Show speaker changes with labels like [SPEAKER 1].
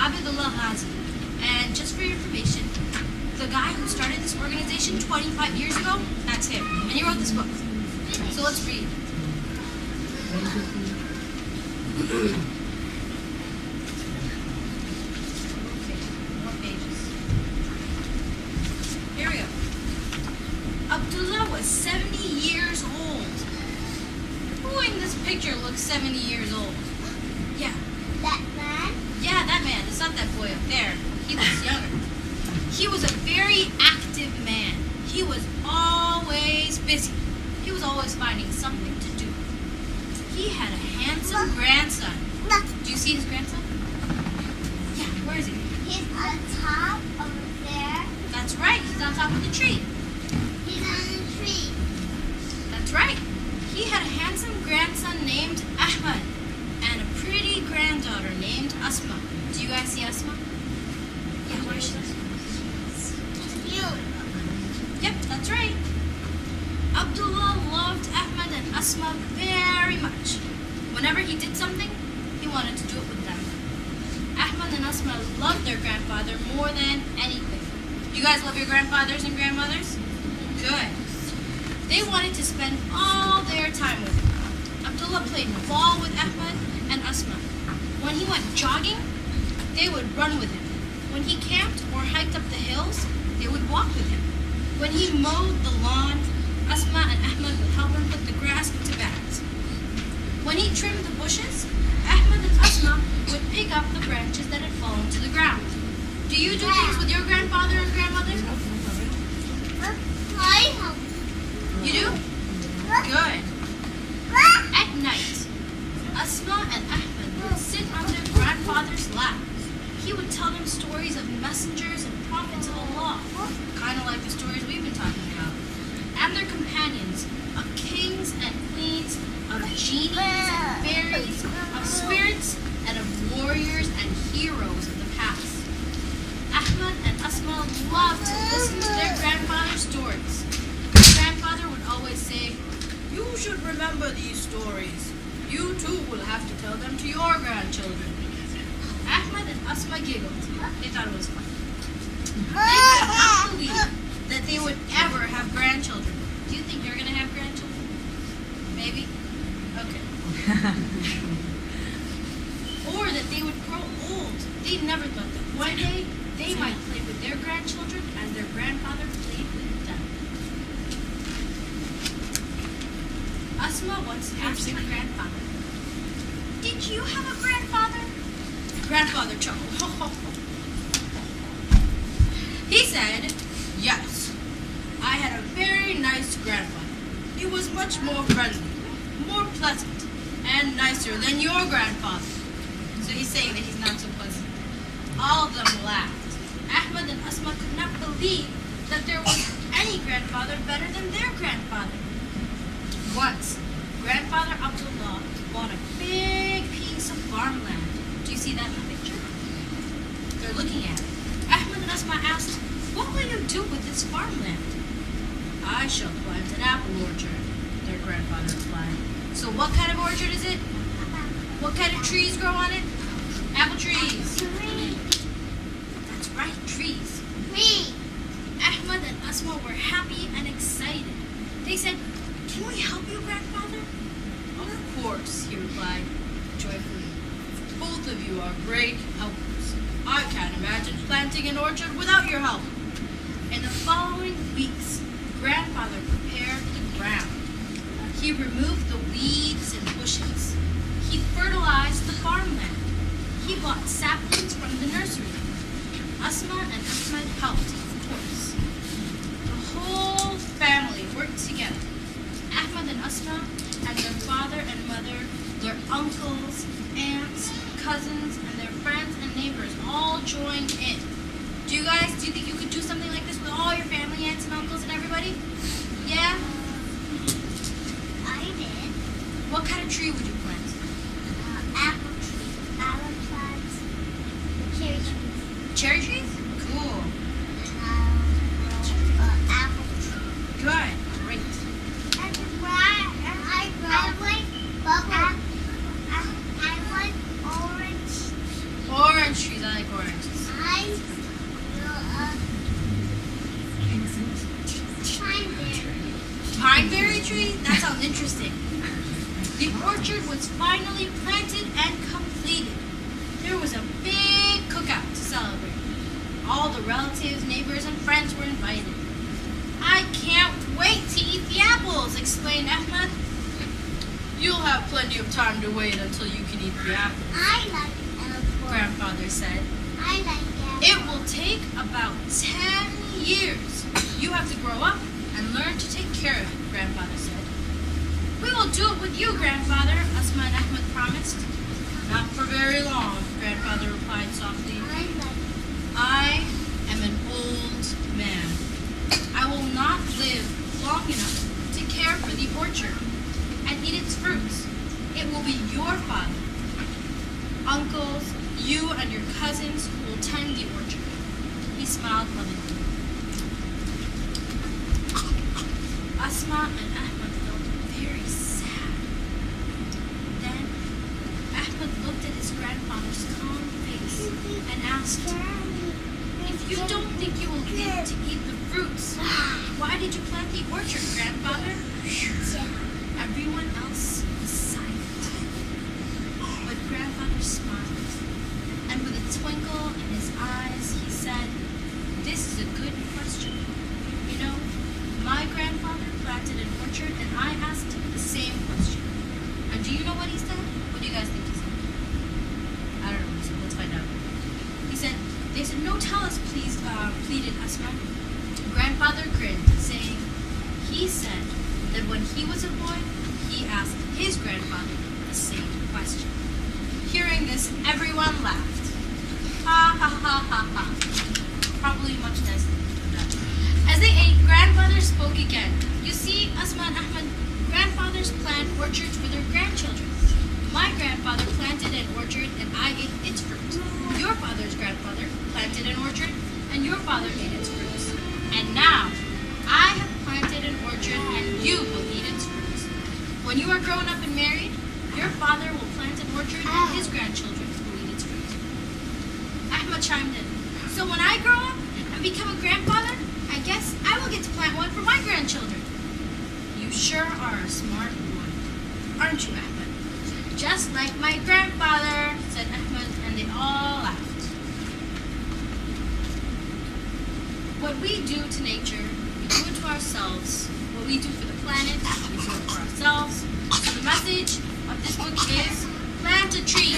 [SPEAKER 1] Abdullah Ghazi. And just for your information, the guy who started this organization 25 years ago, that's him. And he wrote this book. So let's read. More pages. Here we go. Abdullah was 70 years old. Who in this picture looks 70 years old? Yeah.
[SPEAKER 2] That man?
[SPEAKER 1] Yeah, that man. It's not that boy up there. He looks younger. He was a very active man. He was always busy. He was always finding something to do. He had a handsome grandson. Do you see his grandson? Yeah, where is he?
[SPEAKER 2] He's on top over there.
[SPEAKER 1] That's right. He's on top of the tree.
[SPEAKER 2] He's on the tree.
[SPEAKER 1] That's right. He had a handsome grandson named Ahmad and a pretty granddaughter named Asma. Do you guys see Asma? Yeah, where is she?
[SPEAKER 2] You.
[SPEAKER 1] Yep, that's right. Abdullah loved Ahmad and Asma very much. Whenever he did something, he wanted to do it with them. Ahmad and Asma loved their grandfather more than anything. You guys love your grandfathers and grandmothers? Good. They wanted to spend all their time with him. Abdullah played ball with Ahmad and Asma. When he went jogging, they would run with him. When he camped or hiked up the hills, they would walk with him. When he mowed the lawn, Asma and Ahmad would help him put the grass into bags. When he trimmed the bushes, Ahmad and Asma would pick up the branches that had fallen to the ground. Do you do things with your grandfather and grandmother?
[SPEAKER 2] I help.
[SPEAKER 1] You do? Good. At night, Asma and Ahmad would sit on their grandfather's lap. He would tell them stories of messengers and prophets of Allah, kind of like the stories we've been talking about, and their companions of kings and queens, of genies and fairies, of spirits, and of warriors and heroes of the past. Ahmad and Asma loved to listen to their grandfather's stories. Their grandfather would always say, "You should remember these stories. You too will have to tell them to your grandchildren." Ahmad and Asma giggled. They thought it was fun. They could not believe that they would ever have grandchildren. Do you think you're going to have grandchildren? Maybe? Okay. Or that they would grow old. They never thought that one day they might play with their grandchildren as their grandfather played with them. Asma once asked her grandfather, "Did you have a grandfather?" Grandfather chuckled. He said, "Yes, I had a very nice grandfather. He was much more friendly, more pleasant, and nicer than your grandfather." So he's saying that he's not so pleasant. All of them laughed. Ahmad and Asma could not believe that there was any grandfather better than their grandfather. Once, Grandfather Abdullah bought a big piece of farmland. Do you see that in the picture? They're looking at it. Ahmad and Asma asked, "What will you do with this farmland?" "I shall plant an apple orchard," their grandfather replied. "So what kind of orchard is it? What kind of trees grow on it?" "Apple trees." That's right, trees.
[SPEAKER 2] Tree.
[SPEAKER 1] Ahmad and Asma were happy and excited. They said, "Can we help you, grandfather?" "Of course," he replied joyfully. "Both of you are great helpers. I can't imagine planting an orchard without your help." In the following weeks, Grandfather prepared the ground. He removed the weeds and bushes. He fertilized the farmland. He bought saplings from the nursery. Asma and Ahmad helped, of course. The whole family worked together. Ahmad and Asma and their father and mother, their uncles, aunts, cousins, and their friends and neighbors all joined in. Do you think you could do something like this with all your family, aunts and uncles and everybody? Yeah?
[SPEAKER 2] I did.
[SPEAKER 1] What kind of tree would you plant?
[SPEAKER 2] Apple tree. Apple plants. Cherry trees.
[SPEAKER 1] Cherry trees? Cool.
[SPEAKER 2] Apple tree.
[SPEAKER 1] Good. Great.
[SPEAKER 2] And I like bubble. I like orange.
[SPEAKER 1] Orange trees. I like orange. pineberry tree? That sounds interesting. The orchard was finally planted and completed. There was a big cookout to celebrate. All the relatives, neighbors, and friends were invited. I can't wait to eat the apples, explained Ahmed.
[SPEAKER 3] You'll have plenty of time to wait until you can eat the apples,
[SPEAKER 2] I like apples.
[SPEAKER 1] Grandfather said.
[SPEAKER 2] I like apples.
[SPEAKER 1] It will take about 10 years. You have to grow up and learn to take care of it, Grandfather said. We will do it with you, Grandfather, Asma and Ahmed promised. Not for very long, Grandfather replied softly.
[SPEAKER 2] I like
[SPEAKER 1] I am an old man. I will not live long enough to care for the orchard and eat its fruits. It will be your father, uncles, you and your cousins who will tend the orchard. He smiled lovingly. Asma and Ahmed felt very sad. Then Ahmed looked at his grandfather's calm face and asked, "If you don't think you will live to eat the fruits, why did you plant the orchard, Grandfather?" Everyone else was silent. But Grandfather smiled, and with a twinkle in his eyes, he said, "This is a good question. You know, my grandfather planted an orchard, and I asked him the same question. And do you know what he said? What do you guys think he said?" I don't know, so let's find out. They said, "No, tell us, please," pleaded Asma. Grandfather grinned, saying, "He said that when he was a boy, he asked his grandfather the same question." Hearing this, everyone laughed. Ha ha ha ha ha. Probably much nicer than that. As they ate, Grandfather spoke again. "You see, Asma and Ahmed, grandfathers plant orchards for their grandchildren. My grandfather planted an orchard and I ate its fruit. Your father's grandfather planted an orchard and your father ate its fruits. And now, I have planted an orchard and you will eat its fruits. When you are grown up and married, your father will plant an orchard and his grandchildren will eat its fruit." Ahmed chimed in. "So when I grow up and become a grandfather, I guess I will get to plant one for my grandchildren." "You sure are a smart boy, aren't you, Ahmed?" "Just like my grandfather," said Ahmed, and they all laughed. What we do to nature, we do it to ourselves. What we do for the planet, we do it for ourselves. So the message of this book is plant a tree